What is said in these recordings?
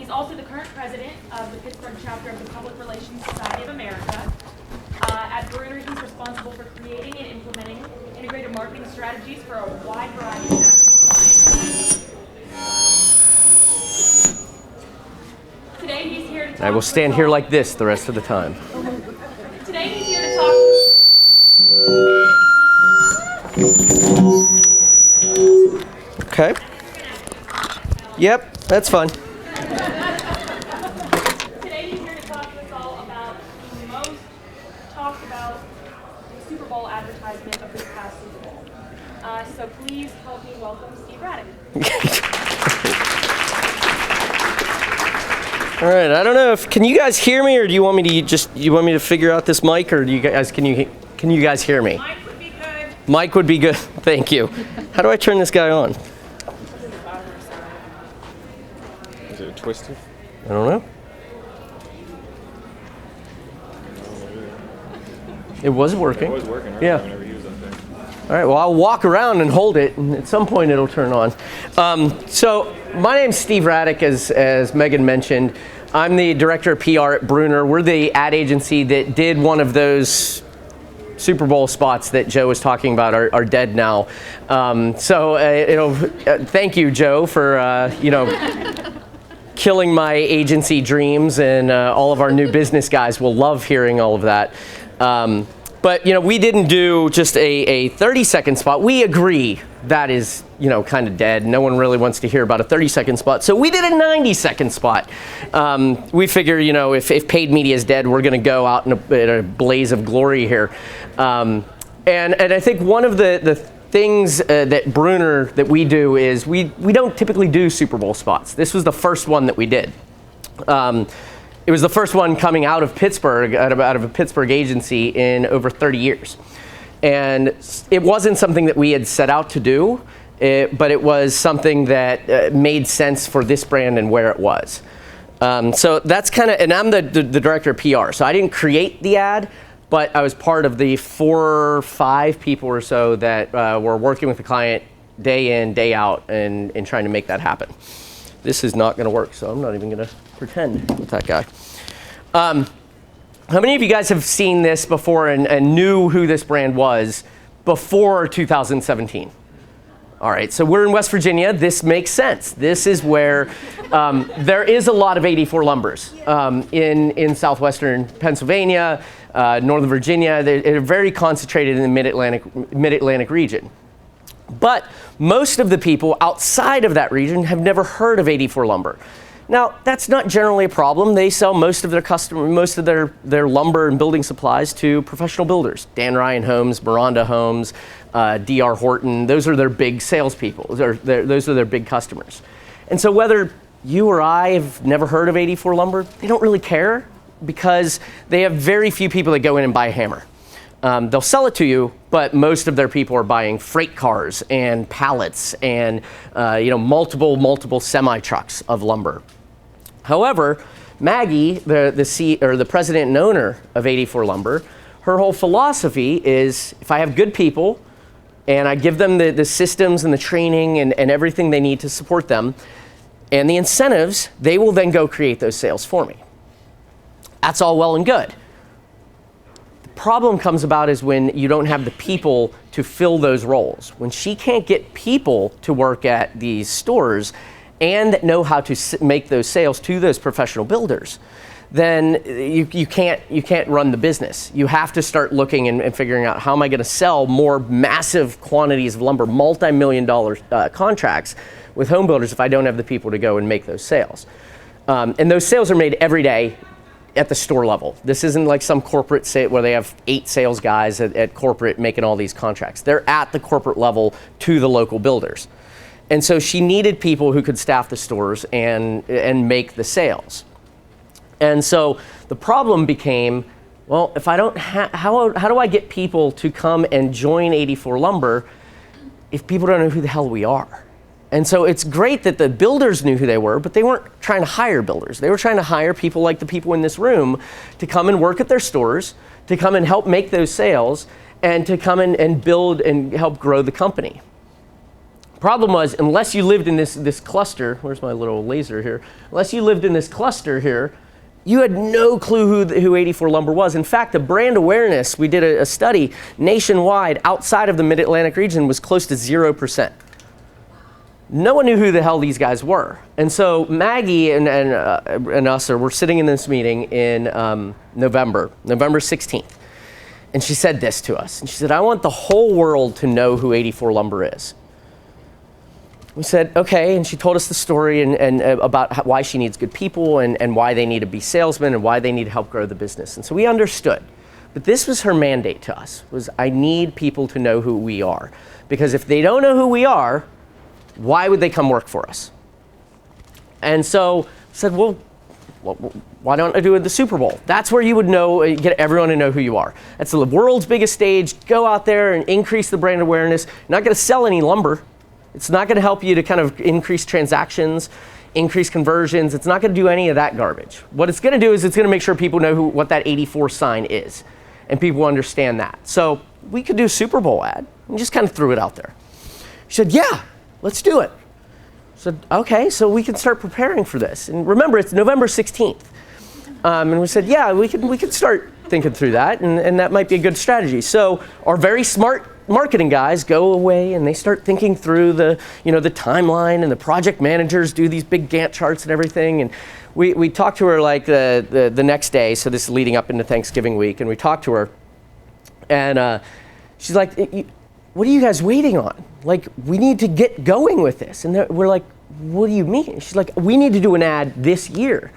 He's also the current president of the Pittsburgh chapter of the Public Relations Society of America. At Brunner, he's responsible for creating and implementing integrated marketing strategies for a wide variety of national clients. Today, he's here to talk. I will stand here like this the rest of the time. Today, he's here to talk. Okay. Yep, that's fun. Today, he's here to talk to us all about the most talked about Super Bowl advertisement of this past Super Bowl. So please help me welcome Steve Radick. All right, I don't know if, can you guys hear me, or do you want me to figure out this mic, or do you guys, can you guys hear me? Mike would be good. Mic would be good, thank you. How do I turn this guy on? Is it twisted? I don't know. It was working. It was working, right? Yeah. I never used that thing. All right, well, I'll walk around and hold it, and at some point it'll turn on. So my name's Steve Radick, as Megan mentioned. I'm the director of PR at Brunner. We're the ad agency that did one of those Super Bowl spots that Joe was talking about are dead now. Thank you, Joe, for killing my agency dreams, and all of our new business guys will love hearing all of that. But we didn't do just a 30-second spot. We agree that is kind of dead. No one really wants to hear about a 30-second spot. So we did a 90-second spot. We figure if paid media is dead, we're going to go out in a blaze of glory here. And I think one of the things that Brunner that we do is we don't typically do Super Bowl spots. This was the first one that we did. It was the first one coming out of Pittsburgh, out of a Pittsburgh agency in over 30 years. And it wasn't something that we had set out to do, but it was something that made sense for this brand and where it was. So that's kind of, and I'm the director of PR, so I didn't create the ad, but I was part of the 4 or 5 people or so that were working with the client day in, day out, and trying to make that happen. This is not going to work, so I'm not even going to pretend with that guy. How many of you guys have seen this before and knew who this brand was before 2017? All right, so we're in West Virginia. This makes sense. This is where there is a lot of 84 lumbers in southwestern Pennsylvania, Northern Virginia. They're very concentrated in the mid-Atlantic region. But most of the people outside of that region have never heard of 84 lumber. Now, that's not generally a problem. They sell most of their lumber and building supplies to professional builders. Dan Ryan Homes, Miranda Homes, D.R. Horton. Those are their big salespeople. Those are their big customers. And so whether you or I have never heard of 84 lumber, they don't really care, because they have very few people that go in and buy a hammer. They'll sell it to you, but most of their people are buying freight cars and pallets and multiple semi-trucks of lumber. However, Maggie, the president and owner of 84 Lumber, her whole philosophy is, if I have good people and I give them the systems and the training and everything they need to support them and the incentives, they will then go create those sales for me. That's all well and good. Problem comes about is when you don't have the people to fill those roles. When she can't get people to work at these stores and that know how to make those sales to those professional builders, then you can't run the business. You have to start looking and figuring out, how am I going to sell more massive quantities of lumber, multi-million-dollar contracts with home builders if I don't have the people to go and make those sales. And those sales are made every day at the store level. This isn't like some corporate where they have 8 sales guys at corporate making all these contracts. They're at the corporate level to the local builders. And so she needed people who could staff the stores and make the sales. And so the problem became, well, if I don't how do I get people to come and join 84 Lumber if people don't know who the hell we are? And so it's great that the builders knew who they were, but they weren't trying to hire builders. They were trying to hire people like the people in this room to come and work at their stores, to come and help make those sales, and to come in and build and help grow the company. Problem was, unless you lived in this cluster, where's my little laser here? Unless you lived in this cluster here, you had no clue who 84 Lumber was. In fact, the brand awareness, we did a study nationwide outside of the Mid-Atlantic region was close to 0%. No one knew who the hell these guys were. And so Maggie and us were sitting in this meeting in November 16th. And she said this to us. And she said, I want the whole world to know who 84 Lumber is. We said, okay, and she told us the story and about why she needs good people and why they need to be salesmen and why they need to help grow the business. And so we understood. But this was her mandate to us, was I need people to know who we are. Because if they don't know who we are, why would they come work for us? And so I said, well, why don't I do it at the Super Bowl? That's where you would know, get everyone to know who you are. That's the world's biggest stage. Go out there and increase the brand awareness. You're not going to sell any lumber. It's not going to help you to kind of increase transactions, increase conversions. It's not going to do any of that garbage. What it's going to do is it's going to make sure people know what that 84 sign is, and people understand that. So we could do a Super Bowl ad, and just kind of threw it out there. She said, yeah, let's do it. I said, okay, so we can start preparing for this. And remember, it's November 16th. And we said, yeah, we could start thinking through that, and that might be a good strategy. So our very smart marketing guys go away and they start thinking through the timeline, and the project managers do these big Gantt charts and everything. And we talked to her like the next day, so this is leading up into Thanksgiving week, and we talked to her, and she's like, what are you guys waiting on? Like, we need to get going with this. And we're like, what do you mean? She's like, we need to do an ad this year.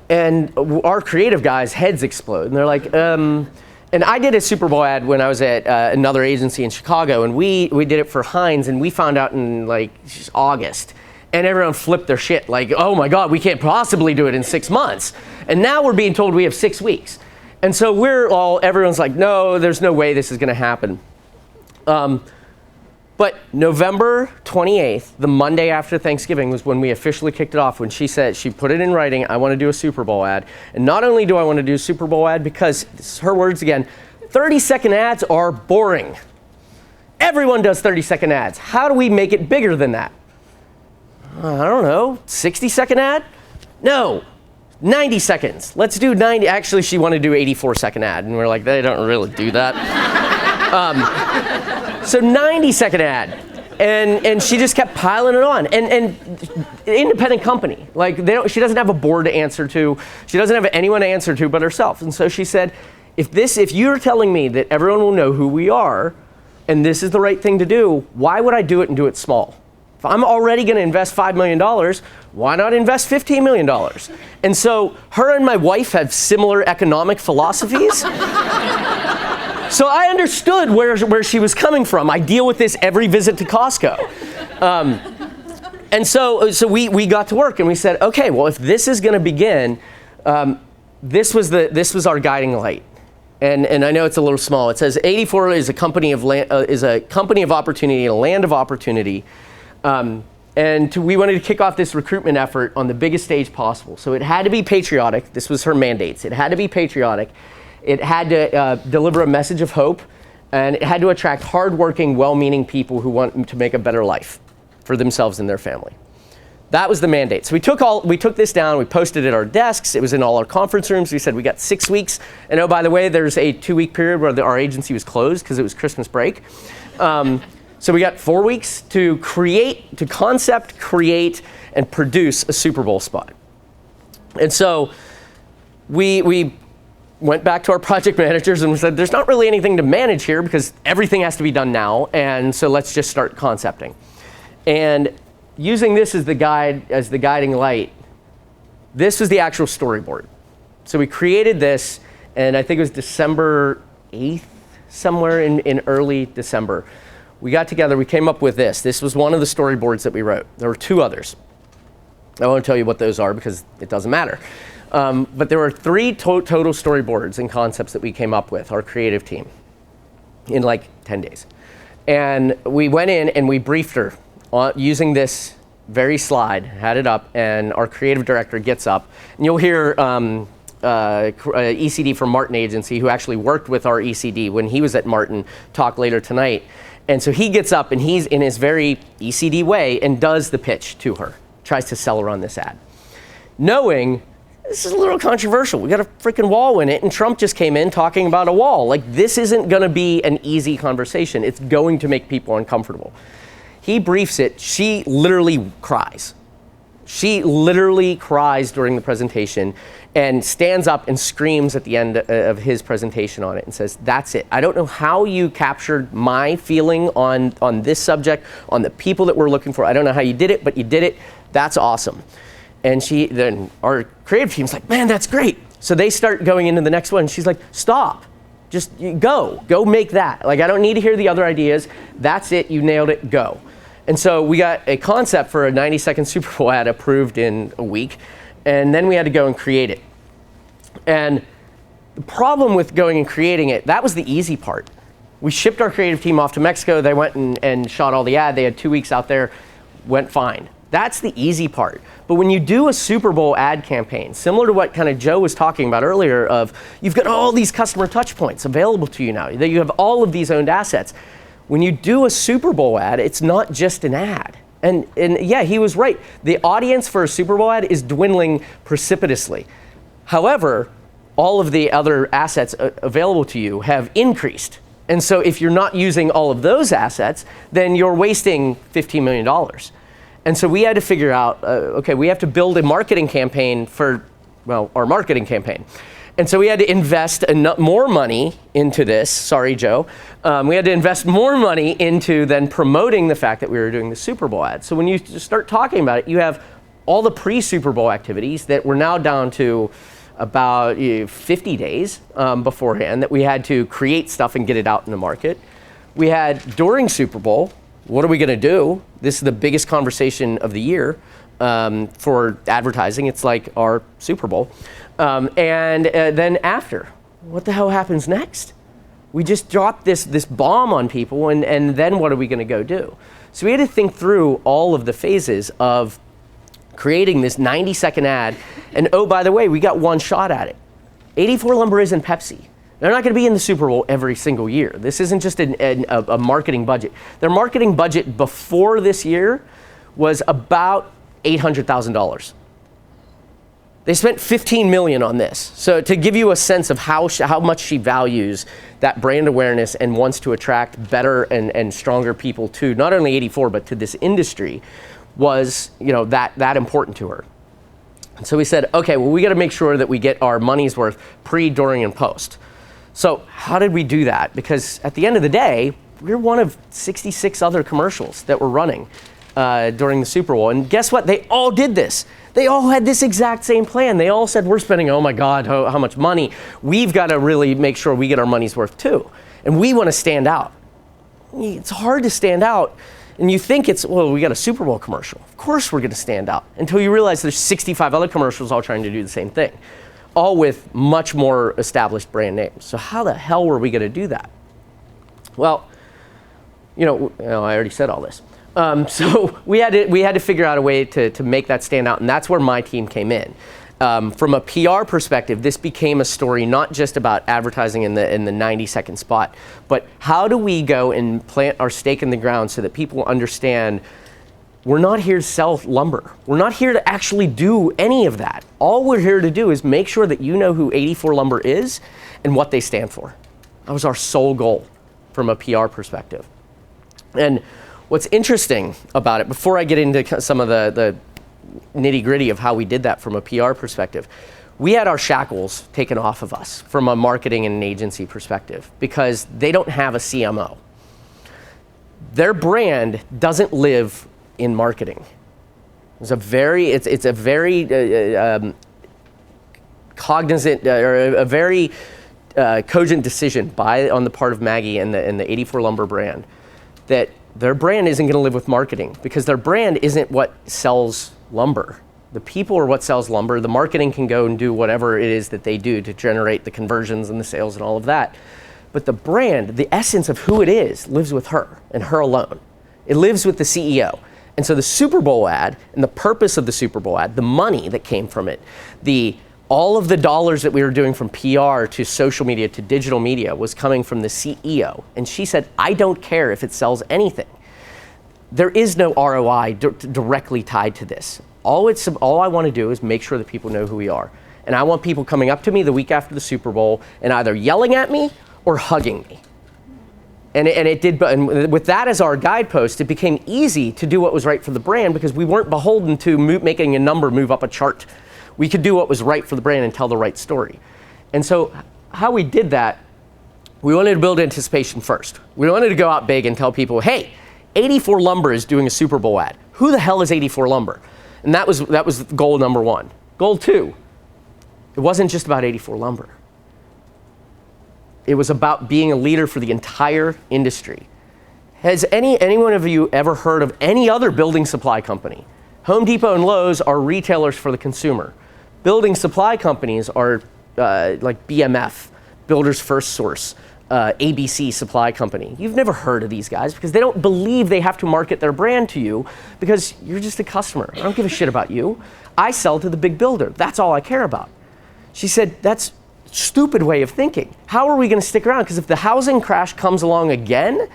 And our creative guys' heads explode. And they're like, and I did a Super Bowl ad when I was at another agency in Chicago, and we did it for Heinz, and we found out in like August. And everyone flipped their shit, like, oh my God, we can't possibly do it in 6 months. And now we're being told we have 6 weeks. And so everyone's like, no, there's no way this is gonna happen. But November 28th, the Monday after Thanksgiving, was when we officially kicked it off, when she said, she put it in writing, I want to do a Super Bowl ad. And not only do I want to do a Super Bowl ad, because, this is her words again, 30-second ads are boring. Everyone does 30-second ads. How do we make it bigger than that? I don't know, 60-second ad? No, 90 seconds. Let's do 90. Actually, she wanted to do 84-second ad, and we're like, they don't really do that. So 90-second ad, and she just kept piling it on. And independent company, like she doesn't have a board to answer to. She doesn't have anyone to answer to but herself. And so she said, if you're telling me that everyone will know who we are, and this is the right thing to do, why would I do it and do it small? If I'm already going to invest $5 million, why not invest $15 million? And so her and my wife have similar economic philosophies. So I understood where she was coming from. I deal with this every visit to Costco. And so we got to work, and we said, okay, well, if this is going to begin, this was our guiding light. And I know it's a little small. It says 84 is a company of opportunity, a land of opportunity. And we wanted to kick off this recruitment effort on the biggest stage possible. So it had to be patriotic. This was her mandates. It had to be patriotic. It had to deliver a message of hope, and it had to attract hardworking, well-meaning people who want to make a better life for themselves and their family. That was the mandate. So we took this down, we posted it at our desks, it was in all our conference rooms. We said we got 6 weeks, and oh, by the way, there's a 2-week period where our agency was closed because it was Christmas break. So we got 4 weeks to concept, create, and produce a Super Bowl spot. And so we went back to our project managers and we said, there's not really anything to manage here because everything has to be done now, and so let's just start concepting. And using this as the guiding light, this was the actual storyboard. So we created this, and I think it was December 8th, somewhere in early December. We got together, we came up with this. This was one of the storyboards that we wrote. There were 2 others. I won't tell you what those are because it doesn't matter. But there were 3 total storyboards and concepts that we came up with, our creative team, in like 10 days. And we went in and we briefed her using this very slide, had it up, and our creative director gets up. And you'll hear ECD from Martin Agency, who actually worked with our ECD when he was at Martin, talk later tonight. And so he gets up and he's in his very ECD way and does the pitch to her, tries to sell her on this ad. Knowing this is a little controversial. We got a freaking wall in it, and Trump just came in talking about a wall. Like, this isn't gonna be an easy conversation. It's going to make people uncomfortable. He briefs it, she literally cries. She literally cries during the presentation and stands up and screams at the end of his presentation on it and says, that's it. I don't know how you captured my feeling on this subject, on the people that we're looking for. I don't know how you did it, but you did it. That's awesome. And then our creative team's like, man, that's great. So they start going into the next one. And she's like, stop, just go make that. Like, I don't need to hear the other ideas. That's it, you nailed it, go. And so we got a concept for a 90-second Super Bowl ad approved in a week. And then we had to go and create it. And the problem with going and creating it, that was the easy part. We shipped our creative team off to Mexico. They went and shot all the ad. They had 2 weeks out there, went fine. That's the easy part. But when you do a Super Bowl ad campaign, similar to what kind of Joe was talking about earlier of, you've got all these customer touch points available to you now, that you have all of these owned assets. When you do a Super Bowl ad, it's not just an ad. And yeah, he was right. The audience for a Super Bowl ad is dwindling precipitously. However, all of the other assets available to you have increased. And so if you're not using all of those assets, then you're wasting $15 million. And so we had to figure out, okay, we have to build a marketing campaign for, well, our marketing campaign. And so we had to invest more money into this. Sorry, Joe. We had to invest more money into then promoting the fact that we were doing the Super Bowl ad. So when you start talking about it, you have all the pre-Super Bowl activities that we're now down to about 50 days beforehand that we had to create stuff and get it out in the market. We had during Super Bowl, what are we going to do? This is the biggest conversation of the year for advertising. It's like our Super Bowl. And then after, what the hell happens next? We just dropped this bomb on people, and then what are we going to go do? So we had to think through all of the phases of creating this 90-second ad. And oh, by the way, we got one shot at it. 84 Lumber isn't Pepsi. They're not going to be in the Super Bowl every single year. This isn't just a marketing budget. Their marketing budget before this year was about $800,000. They spent $15 million on this. So to give you a sense of how much she values that brand awareness and wants to attract better and stronger people to not only 84, but to this industry, was that important to her. And so we said, okay, well, we got to make sure that we get our money's worth pre, during, and post. So how did we do that? Because at the end of the day, we're one of 66 other commercials that were running during the Super Bowl. And guess what? They all did this. They all had this exact same plan. They all said, we're spending, oh my God, how much money. We've got to really make sure we get our money's worth too. And we want to stand out. It's hard to stand out. And you think well, we got a Super Bowl commercial. Of course we're going to stand out. Until you realize there's 65 other commercials all trying to do the same thing, all with much more established brand names. So how the hell were we going to do that? Well, I already said all this. So we had to figure out a way to make that stand out, and that's where my team came in. From a PR perspective, this became a story not just about advertising in the 90-second spot, but how do we go and plant our stake in the ground so that people understand we're not here to sell lumber. We're not here to actually do any of that. All we're here to do is make sure that you know who 84 Lumber is and what they stand for. That was our sole goal from a PR perspective. And what's interesting about it, before I get into some of the nitty-gritty of how we did that from a PR perspective, we had our shackles taken off of us from a marketing and an agency perspective because they don't have a CMO. Their brand doesn't live in marketing. It's a very cognizant or a very cogent decision on the part of Maggie and the 84 Lumber brand that their brand isn't going to live with marketing because their brand isn't what sells lumber. The people are what sells lumber. The marketing can go and do whatever it is that they do to generate the conversions and the sales and all of that. But the brand, the essence of who it is, lives with her and her alone. It lives with the CEO. And so the Super Bowl ad and the purpose of the Super Bowl ad, the money that came from it, the All of the dollars that we were doing from PR to social media to digital media was coming from the CEO. And she said, I don't care if it sells anything. There is no ROI directly tied to this. All I want to do is make sure that people know who we are. And I want people coming up to me the week after the Super Bowl and either yelling at me or hugging me. And it did, and with that as our guidepost, it became easy to do what was right for the brand because we weren't beholden to making a number move up a chart. We could do what was right for the brand and tell the right story. And so how we did that, we wanted to build anticipation first. We wanted to go out big and tell people, hey, 84 Lumber is doing a Super Bowl ad. Who the hell is 84 Lumber? And that was goal number one. Goal two, it wasn't just about 84 Lumber. It was about being a leader for the entire industry. Has any one of you ever heard of any other building supply company? Home Depot and Lowe's are retailers for the consumer. Building supply companies are like BMF, Builders First Source, ABC Supply Company. You've never heard of these guys because they don't believe they have to market their brand to you because you're just a customer. I don't give a shit about you. I sell to the big builder. That's all I care about. She said, that's a stupid way of thinking. How are we going to stick around? Because if the housing crash comes along again,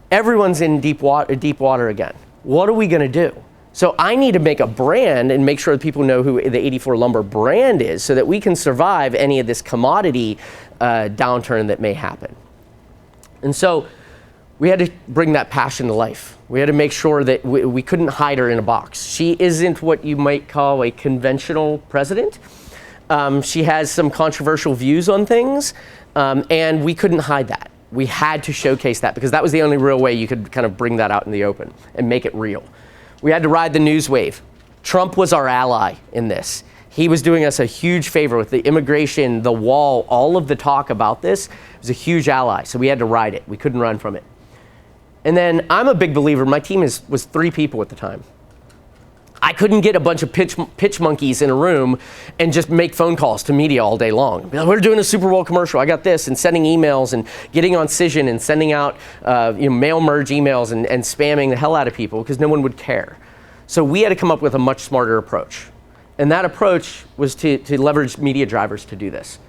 everyone's in deep water again. What are we going to do? So I need to make a brand and make sure that people know who the 84 Lumber brand is so that we can survive any of this commodity downturn that may happen. And so we had to bring that passion to life. We had to make sure that we couldn't hide her in a box. She isn't what you might call a conventional president. She has some controversial views on things, and we couldn't hide that. We had to showcase that because that was the only real way you could kind of bring that out in the open and make it real. We had to ride the news wave. Trump was our ally in this. He was doing us a huge favor with the immigration, the wall, all of the talk about this. It was a huge ally, so we had to ride it. We couldn't run from it. And then I'm a big believer. My team was 3 people at the time. I couldn't get a bunch of pitch monkeys in a room and just make phone calls to media all day long. We're doing a Super Bowl commercial. I got this, and sending emails and getting on Cision and sending out mail merge emails and spamming the hell out of people because no one would care. So we had to come up with a much smarter approach. And that approach was to leverage media drivers to do this.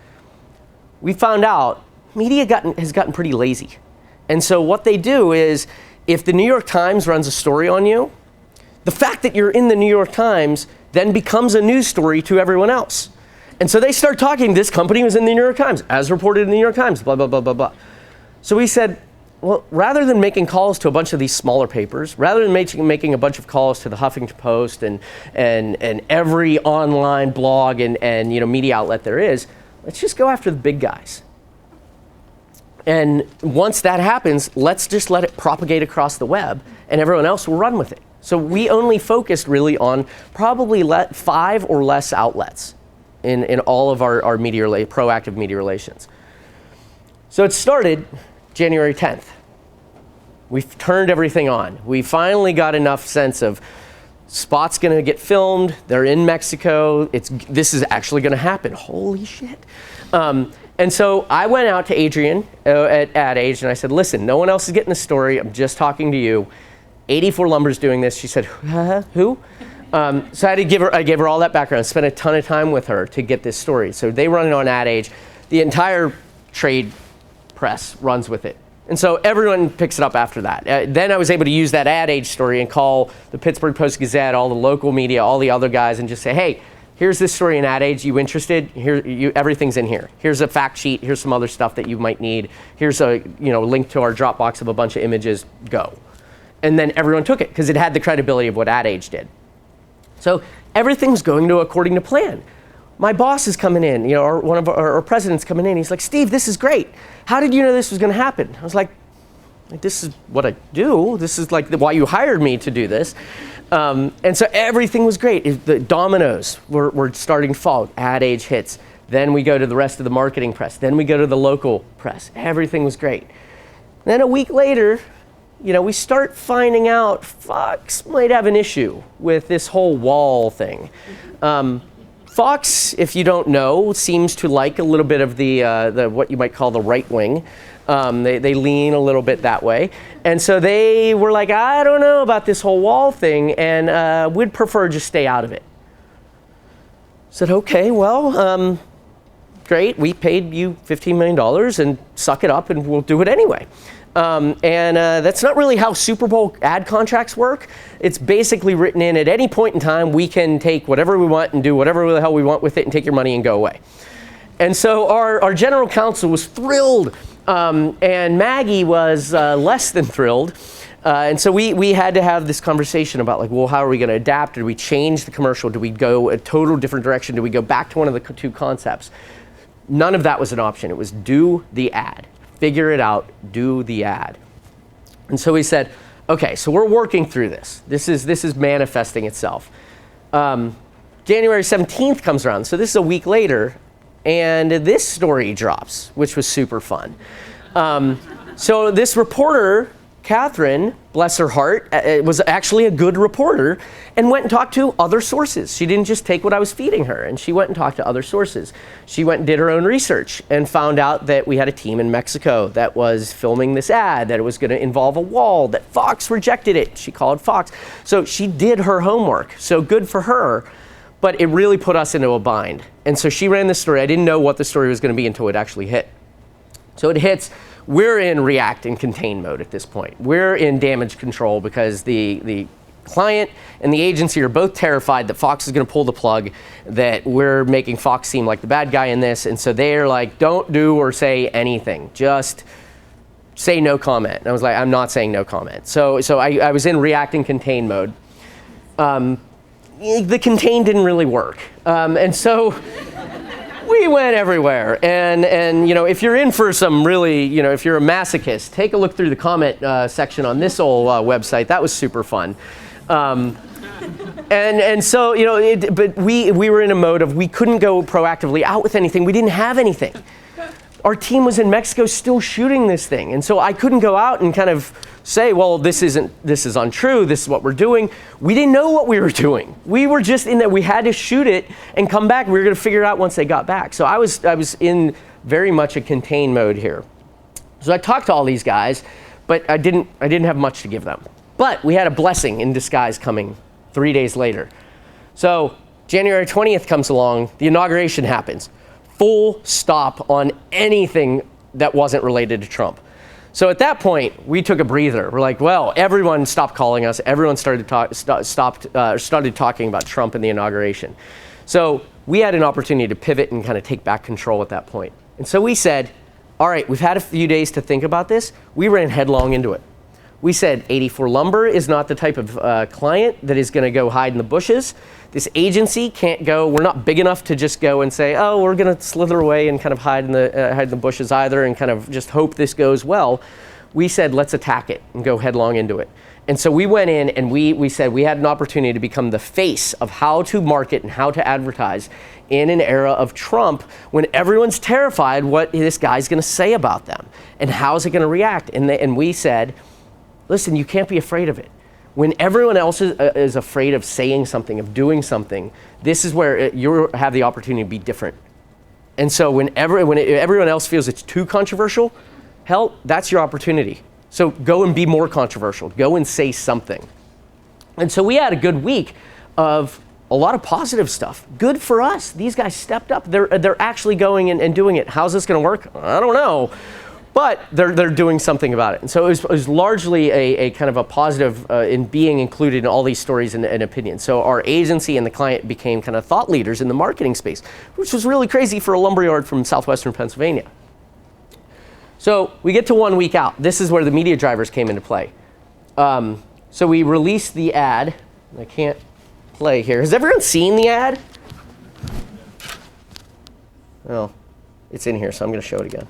We found out media has gotten pretty lazy. And so what they do is if the New York Times runs a story on you, the fact that you're in the New York Times then becomes a news story to everyone else. And so they start talking, this company was in the New York Times, as reported in the New York Times, blah, blah, blah, blah, blah. So we said, well, rather than making calls to a bunch of these smaller papers, rather than making a bunch of calls to the Huffington Post and every online blog and media outlet there is, let's just go after the big guys. And once that happens, let's just let it propagate across the web and everyone else will run with it. So we only focused really on probably 5 or less outlets in all of our proactive media relations. So it started January 10th. We've turned everything on. We finally got enough sense of spot's going to get filmed. They're in Mexico. This is actually going to happen. Holy shit. And so I went out to Adrian at Ad Age and I said, listen, no one else is getting the story. I'm just talking to you. 84 Lumber's doing this. She said, who? So I gave her all that background, spent a ton of time with her to get this story. So they run it on Ad Age. The entire trade press runs with it. And so everyone picks it up after that. Then I was able to use that Ad Age story and call the Pittsburgh Post-Gazette, all the local media, all the other guys, and just say, hey, here's this story in Ad Age. You interested? Everything's in here. Here's a fact sheet. Here's some other stuff that you might need. Here's a link to our Dropbox of a bunch of images. Go. And then everyone took it because it had the credibility of what Ad Age did. So everything's going according to plan. My boss is coming in, or one of our president's coming in. He's like, Steve, this is great. How did you know this was going to happen? I was like, this is what I do. This is like why you hired me to do this. And so everything was great. The dominoes were starting to fall. Ad Age hits. Then we go to the rest of the marketing press. Then we go to the local press. Everything was great. Then a week later, we start finding out Fox might have an issue with this whole wall thing. Fox, if you don't know, seems to like a little bit of the what you might call the right wing. They lean a little bit that way. And so they were like, I don't know about this whole wall thing, and we'd prefer just stay out of it. Said, okay, well, great, we paid you $15 million and suck it up and we'll do it anyway. That's not really how Super Bowl ad contracts work. It's basically written in at any point in time, we can take whatever we want and do whatever the hell we want with it and take your money and go away. And so our general counsel was thrilled, and Maggie was less than thrilled. And so we had to have this conversation about, like, well, how are we going to adapt? Do we change the commercial? Do we go a total different direction? Do we go back to one of the two concepts? None of that was an option. It was do the ad. Figure it out, do the ad. And so we said, okay, so we're working through this. This is manifesting itself. January 17th comes around, so this is a week later, and this story drops, which was super fun. So this reporter, Catherine, bless her heart, was actually a good reporter and went and talked to other sources. She didn't just take what I was feeding her, and she went and talked to other sources. She went and did her own research and found out that we had a team in Mexico that was filming this ad, that it was going to involve a wall, that Fox rejected it. She called Fox. So she did her homework. So good for her, but it really put us into a bind. And so she ran this story. I didn't know what the story was going to be until it actually hit. So it hits. We're in react and contain mode at this point. We're in damage control because the client and the agency are both terrified that Fox is going to pull the plug, that we're making Fox seem like the bad guy in this. And so they're like, don't do or say anything. Just say no comment. And I was like, I'm not saying no comment. So I was in react and contain mode. The contain didn't really work. And so we went everywhere. And you know, if you're in for some really, you know, if you're a masochist, take a look through the comment section on this old website. That was super fun. And so, you know, but we were in a mode of we couldn't go proactively out with anything. We didn't have anything. Our team was in Mexico still shooting this thing. And so I couldn't go out and kind of say, well, this is untrue, this is what we're doing. We didn't know what we were doing. We were just in that we had to shoot it and come back. We were going to figure it out once they got back. So I was in very much a contain mode here. So I talked to all these guys, but I didn't have much to give them. But we had a blessing in disguise coming 3 days later. So January 20th comes along, the inauguration happens. Full stop on anything that wasn't related to Trump. So at that point, we took a breather. We're like, well, everyone stopped calling us. Everyone started talking about Trump and the inauguration. So we had an opportunity to pivot and kind of take back control at that point. And so we said, all right, we've had a few days to think about this. We ran headlong into it. We said 84 Lumber is not the type of client that is going to go hide in the bushes. This agency can't go. We're not big enough to just go and say, oh, we're going to slither away and kind of hide in the bushes either and kind of just hope this goes well. We said, let's attack it and go headlong into it. And so we went in and we said we had an opportunity to become the face of how to market and how to advertise in an era of Trump when everyone's terrified what this guy's going to say about them and how is it going to react. And we said, listen, you can't be afraid of it. When everyone else is afraid of saying something, of doing something, this is where you have the opportunity to be different. And so when everyone else feels it's too controversial, hell, that's your opportunity. So go and be more controversial. Go and say something. And so we had a good week of a lot of positive stuff. Good for us. These guys stepped up. They're actually going and doing it. How's this going to work? I don't know. But they're doing something about it. And so it was largely a kind of a positive in being included in all these stories and opinions. So our agency and the client became kind of thought leaders in the marketing space, which was really crazy for a lumberyard from southwestern Pennsylvania. So we get to 1 week out. This is where the media drivers came into play. So we released the ad. I can't play here. Has everyone seen the ad? Well, it's in here, so I'm going to show it again.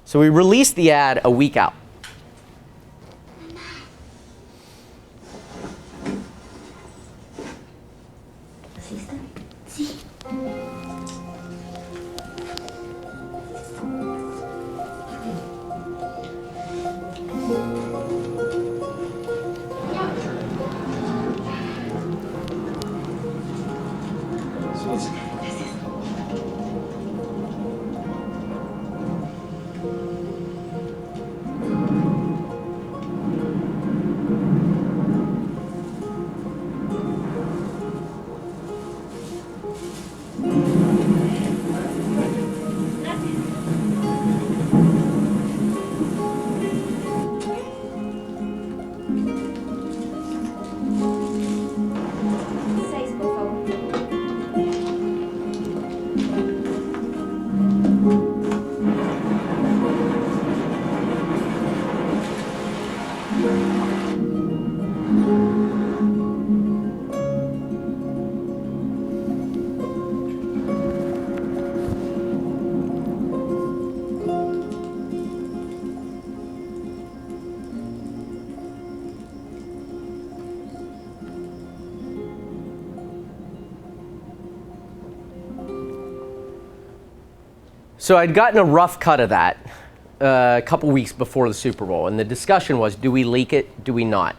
So we released the ad a week out. So I'd gotten a rough cut of that a couple weeks before the Super Bowl, and the discussion was, do we leak it, do we not?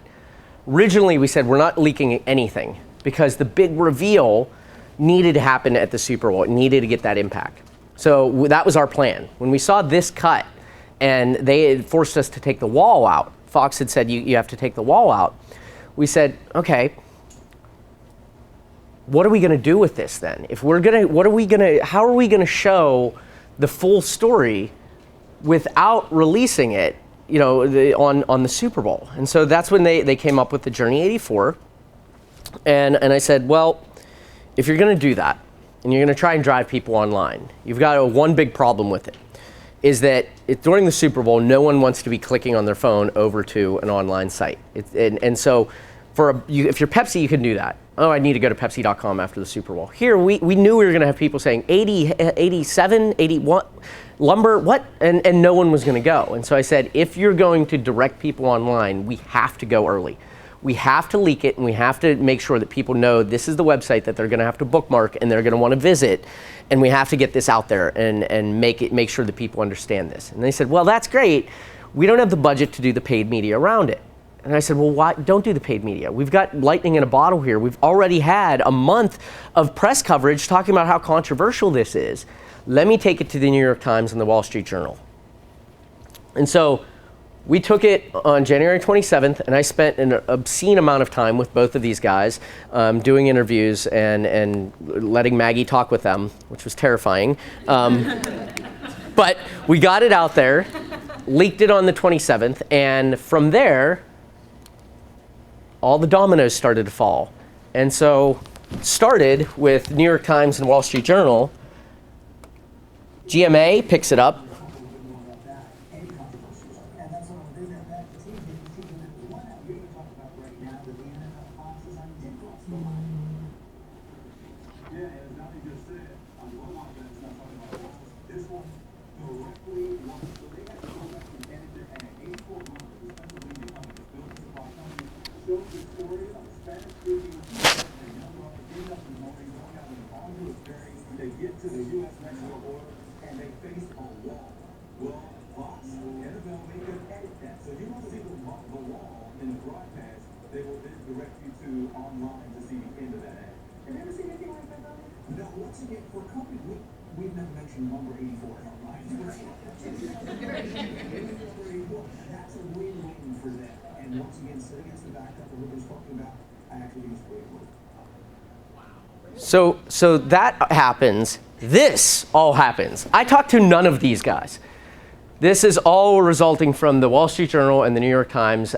Originally, we said we're not leaking anything because the big reveal needed to happen at the Super Bowl. It needed to get that impact. So that was our plan. When we saw this cut and they had forced us to take the wall out, Fox had said, you have to take the wall out. We said, okay, what are we going to do with this then? If we're going to, how are we going to show the full story without releasing it, you know, on the Super Bowl? And so that's when they came up with the Journey 84. And I said, well, if you're going to do that, and you're going to try and drive people online, you've got one big problem with it, is that during the Super Bowl, no one wants to be clicking on their phone over to an online site. And so if you're Pepsi, you can do that. Oh, I need to go to Pepsi.com after the Super Bowl. Here, we knew we were going to have people saying 80, 87, 81, lumber, what? And no one was going to go. And so I said, if you're going to direct people online, we have to go early. We have to leak it, and we have to make sure that people know this is the website that they're going to have to bookmark and they're going to want to visit, and we have to get this out there and make sure that people understand this. And they said, well, that's great. We don't have the budget to do the paid media around it. And I said, well, why don't do the paid media? We've got lightning in a bottle here. We've already had a month of press coverage talking about how controversial this is. Let me take it to the New York Times and the Wall Street Journal. And so we took it on January 27th, and I spent an obscene amount of time with both of these guys, doing interviews and letting Maggie talk with them, which was terrifying. But we got it out there, leaked it on the 27th, and from there, all the dominoes started to fall. And so started with New York Times and Wall Street Journal. GMA picks it up. We've never mentioned number 84 in our lives. That's a win-win for them. And once again, sitting against the backdrop of what we're talking about, I actually think it's great work. So that happens. This all happens. I talked to none of these guys. This is all resulting from the Wall Street Journal and the New York Times,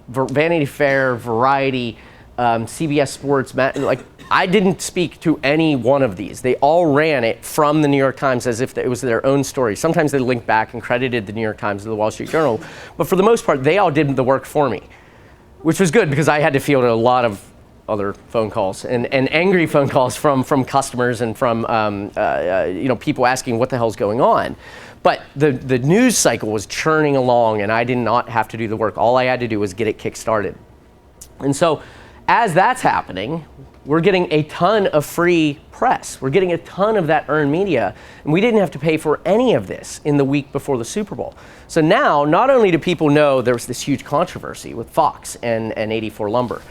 Vanity Fair, Variety, CBS Sports, like I didn't speak to any one of these. They all ran it from the New York Times as if it was their own story. Sometimes they linked back and credited the New York Times or the Wall Street Journal, but for the most part, they all did the work for me, which was good because I had to field a lot of other phone calls and angry phone calls from customers and from people asking what the hell's going on. But the news cycle was churning along, and I did not have to do the work. All I had to do was get it kick-started. And so as that's happening, we're getting a ton of free press. We're getting a ton of that earned media, and we didn't have to pay for any of this in the week before the Super Bowl. So now, not only do people know there was this huge controversy with Fox and 84 Lumber,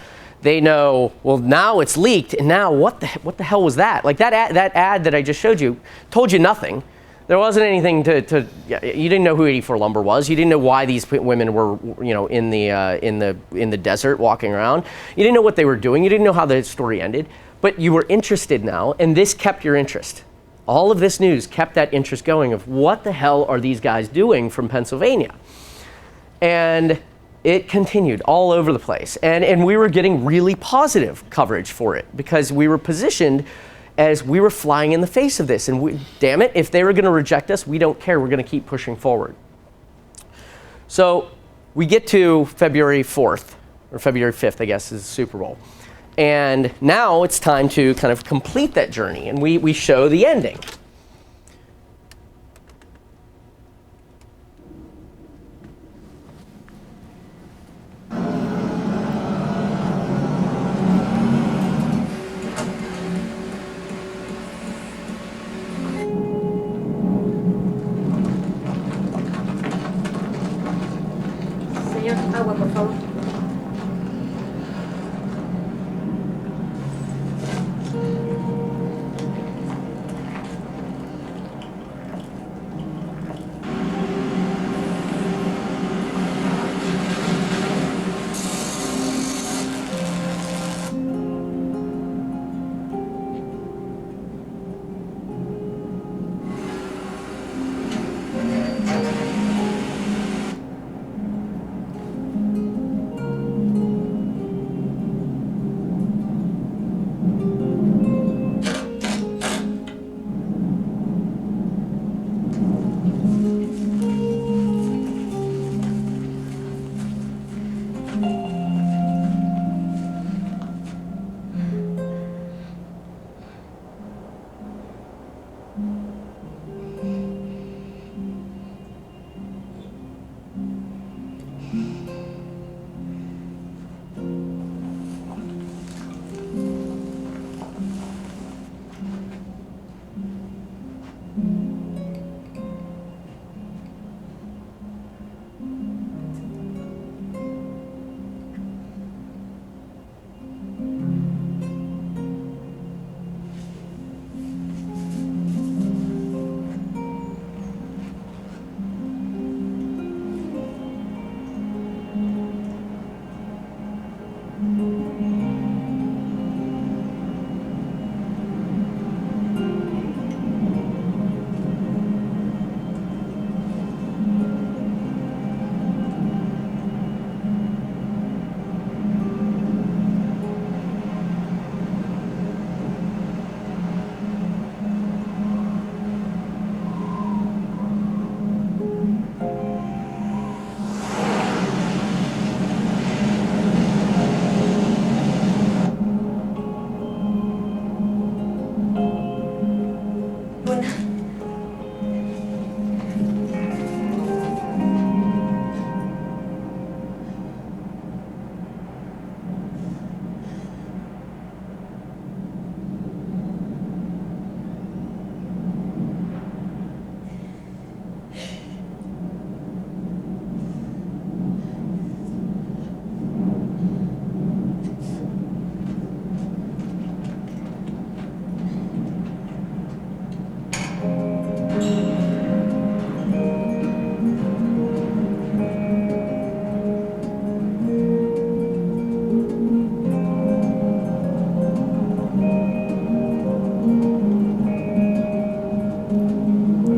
they know, well, now it's leaked, and now what the hell was that? Like that ad that I just showed you told you nothing. There wasn't anything you didn't know who 84 Lumber was. You didn't know why these women were, in the desert walking around. You didn't know what they were doing. You didn't know how the story ended, but you were interested now, and this kept your interest. All of this news kept that interest going of what the hell are these guys doing from Pennsylvania? And it continued all over the place. And we were getting really positive coverage for it because we were positioned as we were flying in the face of this. And damn it, if they were going to reject us, we don't care. We're going to keep pushing forward. So we get to February 4th, or February 5th, I guess, is the Super Bowl. And now it's time to kind of complete that journey. And we show the ending.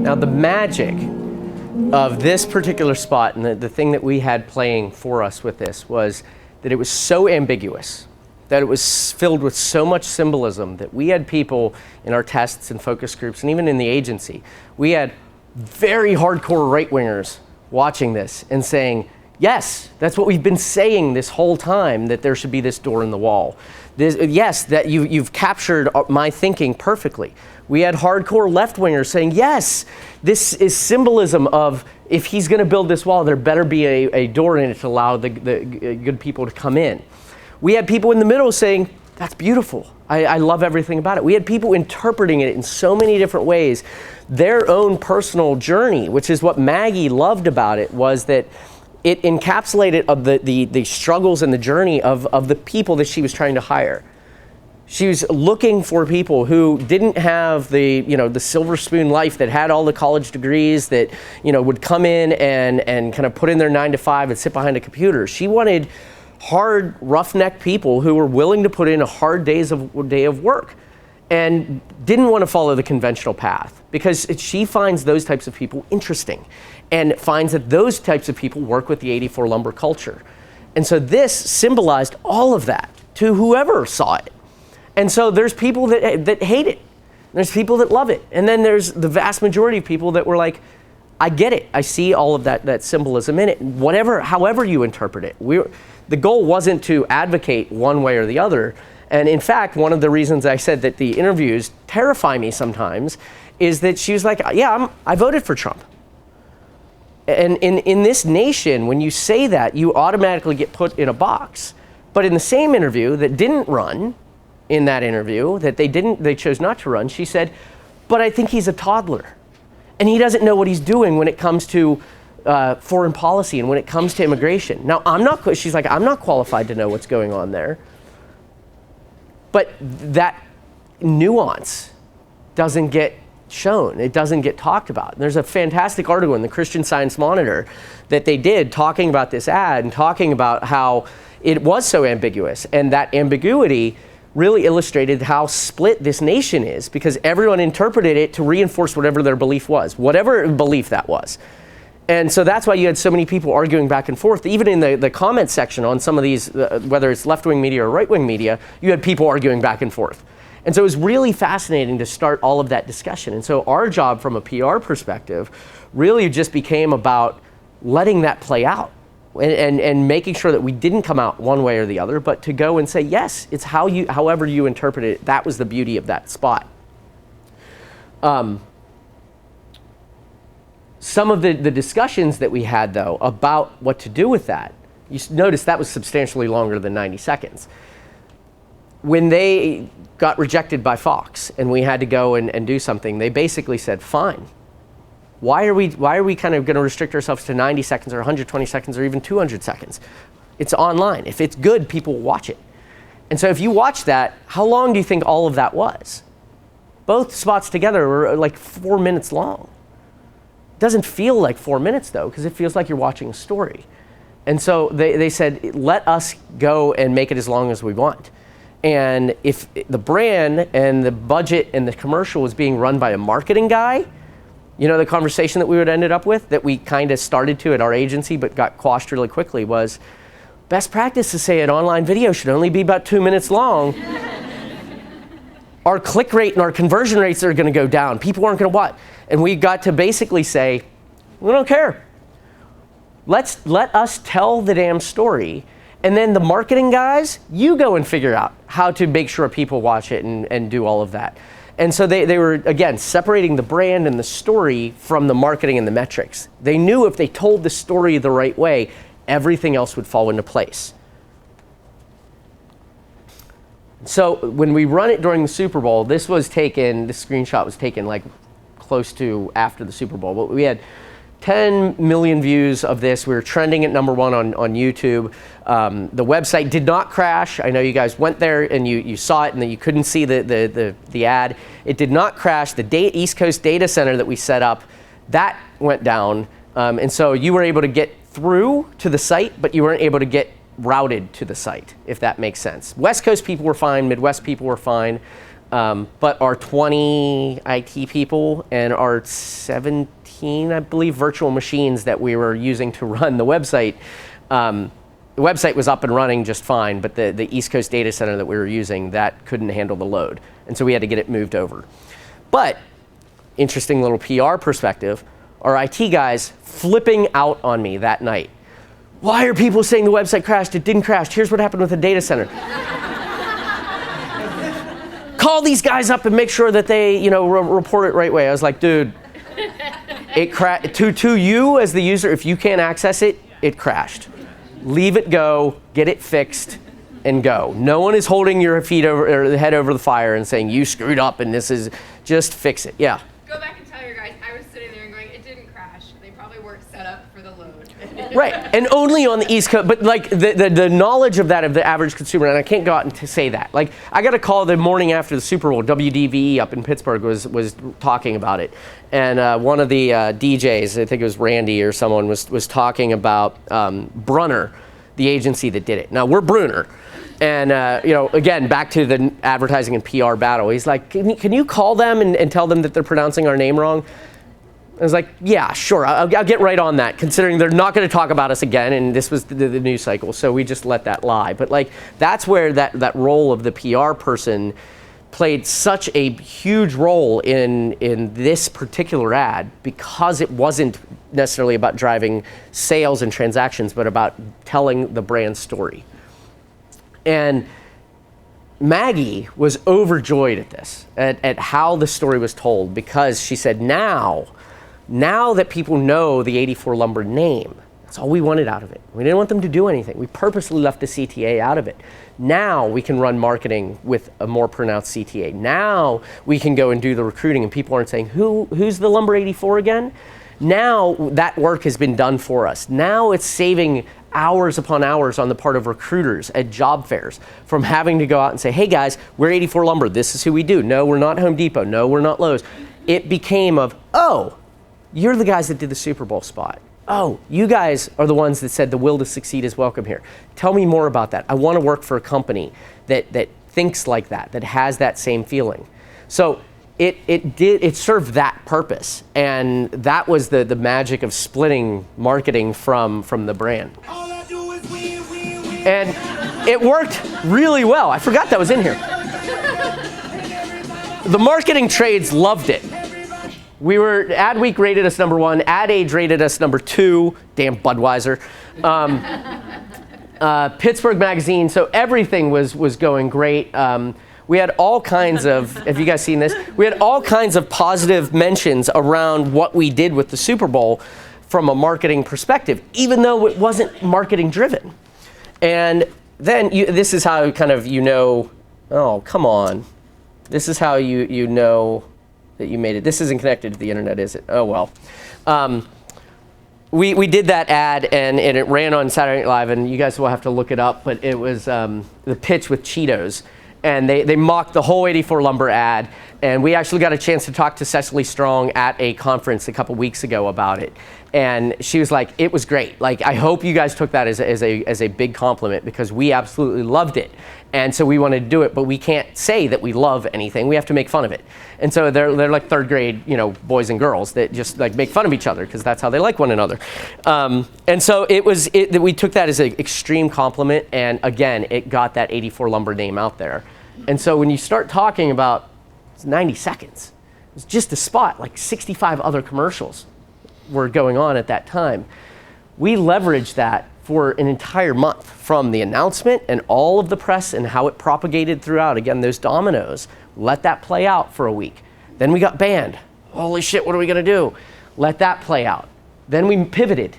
Now the magic of this particular spot and the thing that we had playing for us with this was that it was so ambiguous, that it was filled with so much symbolism that we had people in our tests and focus groups and even in the agency, we had very hardcore right-wingers watching this and saying, yes, that's what we've been saying this whole time, that there should be this door in the wall. Yes, that you've captured my thinking perfectly. We had hardcore left-wingers saying, yes, this is symbolism of if he's going to build this wall, there better be a door in it to allow the good people to come in. We had people in the middle saying, that's beautiful. I love everything about it. We had people interpreting it in so many different ways. Their own personal journey, which is what Maggie loved about it, was that it encapsulated of the struggles and the journey of the people that she was trying to hire. She was looking for people who didn't have the silver spoon life, that had all the college degrees, that would come in and kind of put in their 9 to 5 and sit behind a computer. She wanted hard, roughneck people who were willing to put in a hard day of work and didn't want to follow the conventional path, because she finds those types of people interesting and finds that those types of people work with the 84 lumber culture. And so this symbolized all of that to whoever saw it. And so there's people that hate it. There's people that love it. And then there's the vast majority of people that were like, I get it. I see all of that symbolism in it. However you interpret it. The goal wasn't to advocate one way or the other. And in fact, one of the reasons I said that the interviews terrify me sometimes is that she was like, yeah, I voted for Trump. And in this nation, when you say that, you automatically get put in a box. But in the same interview that didn't run, in that interview, that they chose not to run, she said, but I think he's a toddler. And he doesn't know what he's doing when it comes to foreign policy and when it comes to immigration. Now, she's like, I'm not qualified to know what's going on there. But that nuance doesn't get shown. It doesn't get talked about. There's a fantastic article in the Christian Science Monitor that they did talking about this ad and talking about how it was so ambiguous, and that ambiguity really illustrated how split this nation is, because everyone interpreted it to reinforce whatever their belief was, whatever belief that was. And so that's why you had so many people arguing back and forth. Even in the comment section on some of these, whether it's left-wing media or right-wing media, you had people arguing back and forth. And so it was really fascinating to start all of that discussion. And so our job from a PR perspective really just became about letting that play out. And making sure that we didn't come out one way or the other, but to go and say, yes, it's however you interpret it. That was the beauty of that spot. Some of the discussions that we had, though, about what to do with that, you notice that was substantially longer than 90 seconds. When they got rejected by Fox and we had to go and do something, they basically said, fine. Why are we kind of going to restrict ourselves to 90 seconds or 120 seconds or even 200 seconds? It's online. If it's good, people will watch it. And so if you watch that, how long do you think all of that was? Both spots together were like 4 minutes long. It doesn't feel like 4 minutes, though, because it feels like you're watching a story. And so they said, let us go and make it as long as we want. And if the brand and the budget and the commercial was being run by a marketing guy, the conversation that we would ended up with, that we kind of started to at our agency but got quashed really quickly, was best practice to say an online video should only be about 2 minutes long. Our click rate and our conversion rates are going to go down. People aren't going to watch. And we got to basically say, we don't care. Let us tell the damn story. And then the marketing guys, you go and figure out how to make sure people watch it and do all of that. And so they were, again, separating the brand and the story from the marketing and the metrics. They knew if they told the story the right way, everything else would fall into place. So when we run it during the Super Bowl, this screenshot was taken like close to after the Super Bowl. But we had 10 million views of this. We were trending at #1 on YouTube. The website did not crash. I know you guys went there and you saw it and then you couldn't see the ad. It did not crash. The East Coast data center that we set up, that went down. And so you were able to get through to the site, but you weren't able to get routed to the site, if that makes sense. West Coast people were fine. Midwest people were fine. But our 20 IT people and our 17, I believe, virtual machines that we were using to run the website was up and running just fine, but the East Coast data center that we were using, that couldn't handle the load. And so we had to get it moved over. But, interesting little PR perspective, our IT guys flipping out on me that night. Why are people saying the website crashed? It didn't crash. Here's what happened with the data center. Call these guys up and make sure that they, report it right way. I was like, dude, it crashed. To you as the user, if you can't access it, it crashed. Leave it go, get it fixed, and go. No one is holding your feet over or the head over the fire and saying you screwed up and just fix it. Yeah. Go back and tell your guys, I was sitting there and going, it didn't crash. They probably weren't set up for the load. Right, and only on the East Coast, but like the knowledge of that of the average consumer, and I can't go out and say that. Like I got a call the morning after the Super Bowl, WDVE up in Pittsburgh was talking about it, and one of the DJs, I think it was Randy or someone, was talking about Brunner, the agency that did it. Now we're Brunner, and again back to the advertising and PR battle. He's like, can you call them and tell them that they're pronouncing our name wrong? I was like, yeah, sure, I'll get right on that, considering they're not going to talk about us again, and this was the news cycle, so we just let that lie. But like, that's where that role of the PR person played such a huge role in this particular ad, because it wasn't necessarily about driving sales and transactions, but about telling the brand story. And Maggie was overjoyed at this, at how the story was told, because she said, now that people know the 84 Lumber name, that's all we wanted out of it. We didn't want them to do anything. We purposely left the CTA out of it. Now we can run marketing with a more pronounced CTA. Now we can go and do the recruiting, and people aren't saying, who's the Lumber 84 again? Now that work has been done for us. Now it's saving hours upon hours on the part of recruiters at job fairs from having to go out and say, hey guys, we're 84 Lumber. This is who we do. No, we're not Home Depot. No, we're not Lowe's. It became of, oh, you're the guys that did the Super Bowl spot. Oh, you guys are the ones that said the will to succeed is welcome here. Tell me more about that. I want to work for a company that thinks like that has that same feeling. So it served that purpose, and that was the magic of splitting marketing from the brand. And it worked really well. I forgot that was in here. The marketing trades loved it. Adweek rated us #1, Ad Age rated us #2, damn Budweiser. Pittsburgh Magazine, so everything was going great. We had all kinds of, have you guys seen this? We had all kinds of positive mentions around what we did with the Super Bowl from a marketing perspective, even though it wasn't marketing driven. And then this is how kind of oh, come on. This is how you know that you made it. This isn't connected to the internet, is it? Oh, well. We did that ad, and it ran on Saturday Night Live, and you guys will have to look it up, but it was the pitch with Cheetos. And they mocked the whole 84 Lumber ad, and we actually got a chance to talk to Cecily Strong at a conference a couple weeks ago about it. And she was like, it was great. Like, I hope you guys took that as a big compliment, because we absolutely loved it. And so we wanted to do it, but we can't say that we love anything. We have to make fun of it. And so they're like third grade, boys and girls that just like make fun of each other, because that's how they like one another. And so we took that as an extreme compliment, and again, it got that 84 Lumber name out there. And so when you start talking about, it's 90 seconds, it's just a spot, like 65 other commercials were going on at that time. We leveraged that for an entire month, from the announcement and all of the press and how it propagated throughout. Again, those dominoes, let that play out for a week. Then we got banned. Holy shit, what are we gonna do? Let that play out. Then we pivoted,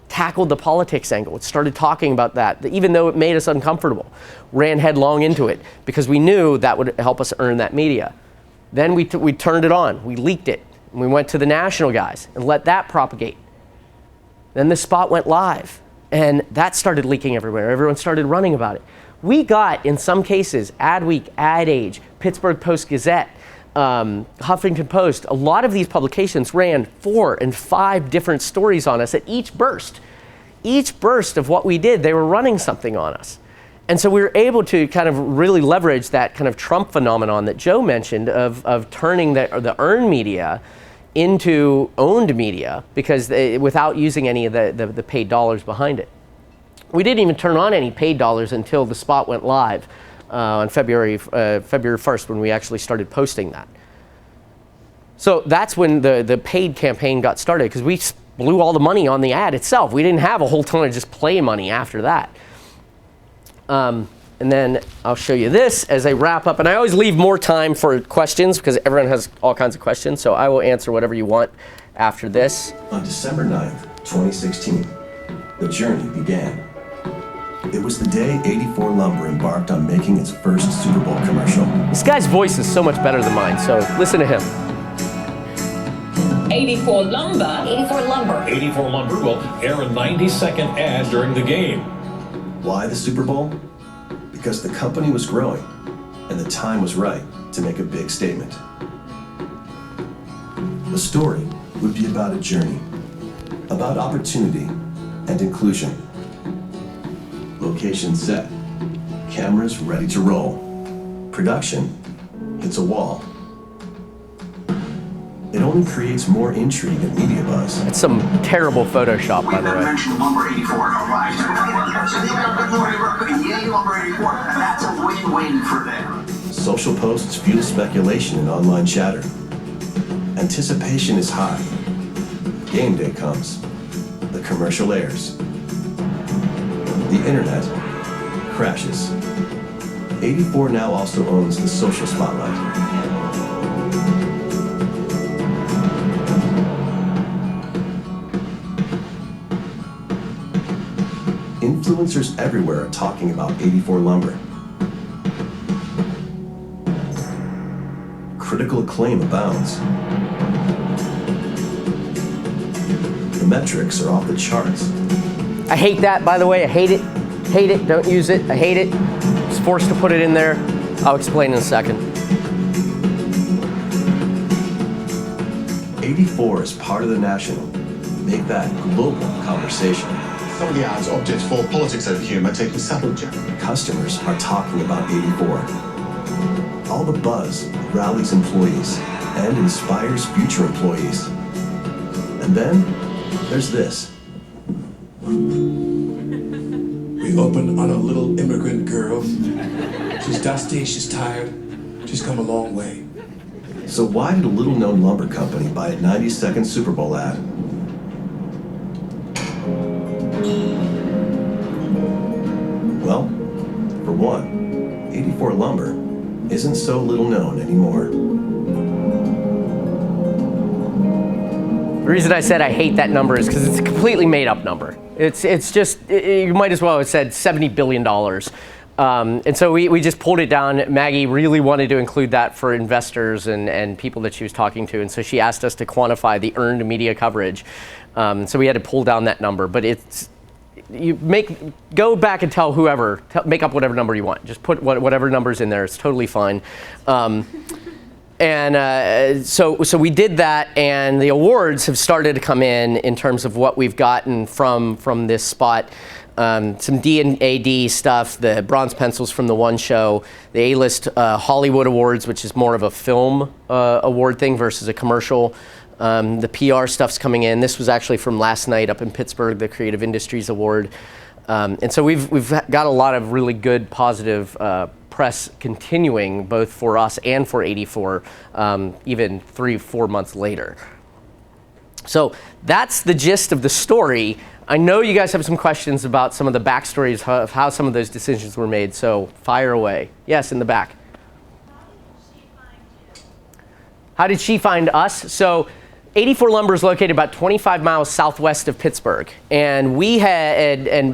tackled the politics angle, started talking about that, even though it made us uncomfortable. Ran headlong into it, because we knew that would help us earn that media. Then we turned it on, we leaked it, and we went to the national guys and let that propagate. Then the spot went live, and that started leaking everywhere. Everyone started running about it. We got, in some cases, Adweek, Ad Age, Pittsburgh Post-Gazette, Huffington Post. A lot of these publications ran 4 and 5 different stories on us at each burst. Each burst of what we did, they were running something on us. And so we were able to kind of really leverage that kind of Trump phenomenon that Joe mentioned of turning the earned media into owned media, because without using any of the paid dollars behind it. We didn't even turn on any paid dollars until the spot went live on February 1st, when we actually started posting that. So that's when the paid campaign got started, because we blew all the money on the ad itself. We didn't have a whole ton of just play money after that. And then I'll show you this as I wrap up. And I always leave more time for questions because everyone has all kinds of questions. So I will answer whatever you want after this. On December 9th, 2016, the journey began. It was the day 84 Lumber embarked on making its first Super Bowl commercial. This guy's voice is so much better than mine, so listen to him. 84 Lumber. 84 Lumber. 84 Lumber will air a 90-second ad during the game. Why the Super Bowl? Because the company was growing, and the time was right to make a big statement. The story would be about a journey, about opportunity and inclusion. Location set, cameras ready to roll. Production hits a wall. It only creates more intrigue and media buzz. It's some terrible Photoshop, by the way. Lumber 84 arrives. Yay, Lumber 84. That's a win-win for them. Social posts fuel speculation and online chatter. Anticipation is high. Game day comes. The commercial airs. The internet crashes. 84 now also owns the social spotlight. Influencers everywhere are talking about 84 Lumber. Critical acclaim abounds. The metrics are off the charts. I hate that, by the way. I hate it. Hate it. Don't use it. I hate it. I was forced to put it in there. I'll explain in a second. 84 is part of the national. Make that global conversation. Some of the ads opted for politics over humor, taking subtle jabs. Customers are talking about 84. All the buzz rallies employees and inspires future employees. And then there's this. We opened on a little immigrant girl. She's dusty, she's tired, she's come a long way. So why did a little-known lumber company buy a 90-second Super Bowl ad? Well, for one, 84 Lumber isn't so little known anymore. The reason I said I hate that number is because it's a completely made-up number. It's just, you might as well have said $70 billion. And so we just pulled it down. Maggie really wanted to include that for investors and people that she was talking to. And so she asked us to quantify the earned media coverage. So we had to pull down that number. But it's, go back and tell whoever, make up whatever number you want. Just put whatever number's in there. It's totally fine. So we did that, and the awards have started to come in terms of what we've gotten from this spot. Some D&AD stuff, the bronze pencils from the One Show, the A-list Hollywood Awards, which is more of a film award thing versus a commercial. The PR stuff's coming in. This was actually from last night up in Pittsburgh, the Creative Industries Award. And so we've got a lot of really good, positive press continuing, both for us and for 84, even 3-4 months later. So that's the gist of the story. I know you guys have some questions about some of the backstories of how some of those decisions were made, so fire away. Yes, in the back. How did she find us? So 84 Lumber is located about 25 miles southwest of Pittsburgh, and we had, and